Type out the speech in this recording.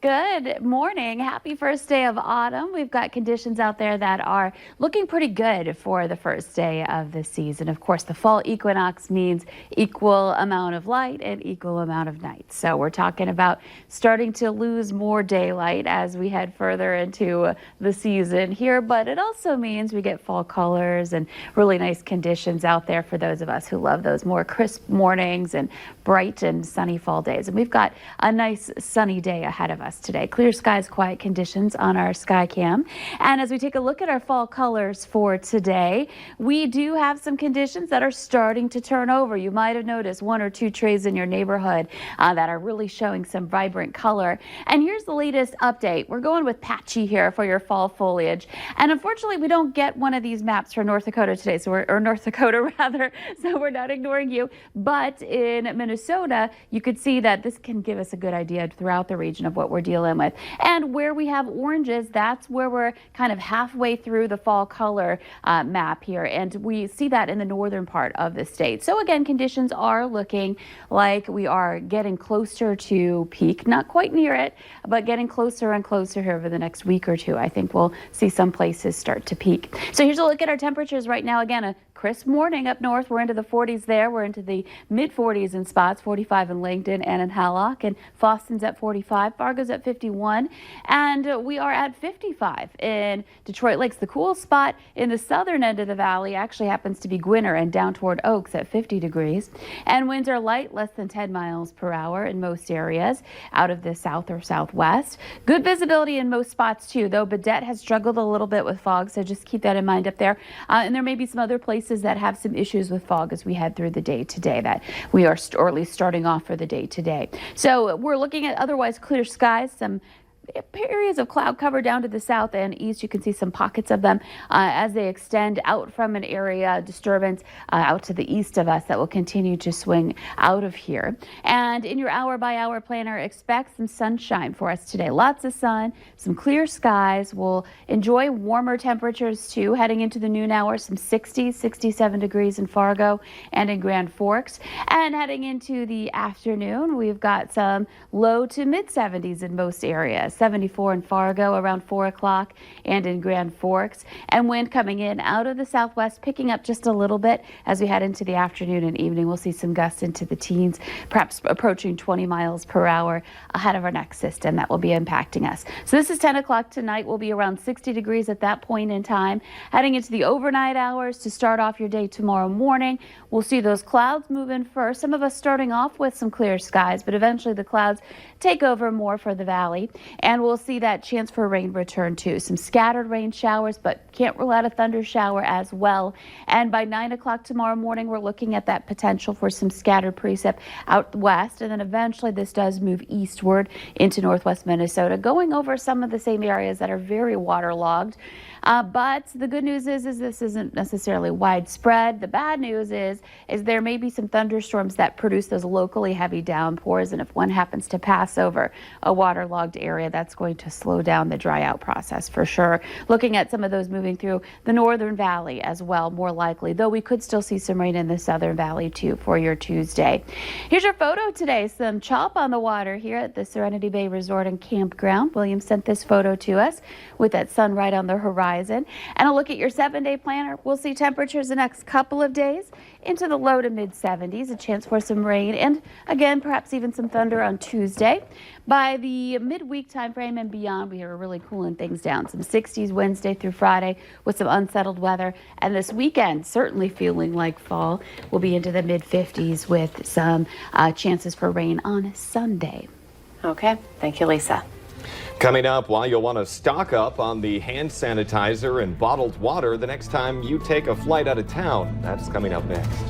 Good morning. Happy first day of autumn. We've got conditions out there that are looking pretty good for the first day of the season. Of course, the fall equinox means equal amount of light and equal amount of night. So we're talking about starting to lose more daylight as we head further into the season here, but it also means we get fall colors and really nice conditions out there for those of us who love those more crisp mornings and bright and sunny fall days. And we've got a nice sunny day ahead of us today. Clear skies, quiet conditions on our sky cam. And as we take a look at our fall colors for today, we do have some conditions that are starting to turn over. You might have noticed one or two trees in your neighborhood that are really showing some vibrant color. And here's the latest update. We're going with patchy here for your fall foliage. And unfortunately, we don't get one of these maps for North Dakota today, or North Dakota rather, so we're not ignoring you. But in Minnesota, you could see that this can give us a good idea throughout the region of what we're dealing with. And where we have oranges, that's where we're kind of halfway through the fall color map here. And we see that in the northern part of the state. So again, conditions are looking like we are getting closer to peak, not quite near it, but getting closer and closer here over the next week or two. I think we'll see some places start to peak. So here's a look at our temperatures right now. Again, a crisp morning up north. We're into the 40s there. We're into the mid 40s in spots, 45 in Langdon and in Hallock, and Foston's at 45, Fargo's at 51, and we are at 55 in Detroit Lakes. The cool spot in the southern end of the valley actually happens to be Gwinner and down toward Oaks at 50 degrees. And winds are light, less than 10 miles per hour in most areas out of the south or southwest. Good visibility in most spots too, though Baudette has struggled a little bit with fog, so just keep that in mind up there. And there may be some other places that have some issues with fog as we head through the day today that we are, or at least starting off for the day today. So we're looking at otherwise clear skies, some areas of cloud cover down to the south and east. You can see some pockets of them as they extend out from an area disturbance out to the east of us that will continue to swing out of here. And in your hour by hour planner, expect some sunshine for us today. Lots of sun, some clear skies. We'll enjoy warmer temperatures too heading into the noon hour, some 60, 67 degrees in Fargo and in Grand Forks. And heading into the afternoon, we've got some low to mid 70s in most areas. 74 in Fargo around 4 o'clock and in Grand Forks. And wind coming in out of the southwest, picking up just a little bit as we head into the afternoon and evening. We'll see some gusts into the teens, perhaps approaching 20 miles per hour ahead of our next system that will be impacting us. So this is 10 o'clock tonight. We'll be around 60 degrees at that point in time. Heading into the overnight hours to start off your day tomorrow morning, we'll see those clouds move in first. Some of us starting off with some clear skies, but eventually the clouds take over more for the valley. And we'll see that chance for rain return too. Some scattered rain showers, but can't rule out a thunder shower as well. And by 9 o'clock tomorrow morning, we're looking at that potential for some scattered precip out west. And then eventually this does move eastward into northwest Minnesota, going over some of the same areas that are very waterlogged. But the good news is this isn't necessarily widespread. The bad news is there may be some thunderstorms that produce those locally heavy downpours. And if one happens to pass over a waterlogged area, that's going to slow down the dry out process for sure. Looking at some of those moving through the northern valley as well, more likely, though we could still see some rain in the southern valley too for your Tuesday. Here's your photo today. Some chop on the water here at the Serenity Bay Resort and Campground. William sent this photo to us with that sun right on the horizon. And a look at your 7-day planner. We'll see temperatures the next couple of days into the low to mid 70s, a chance for some rain and again perhaps even some thunder on Tuesday. By the midweek time frame and beyond, we are really cooling things down. Some 60s Wednesday through Friday with some unsettled weather, and this weekend certainly feeling like fall. We'll be into the mid 50s with some chances for rain on Sunday. Okay, thank you, Lisa. Coming up, why you'll want to stock up on the hand sanitizer and bottled water the next time you take a flight out of town. That's coming up next.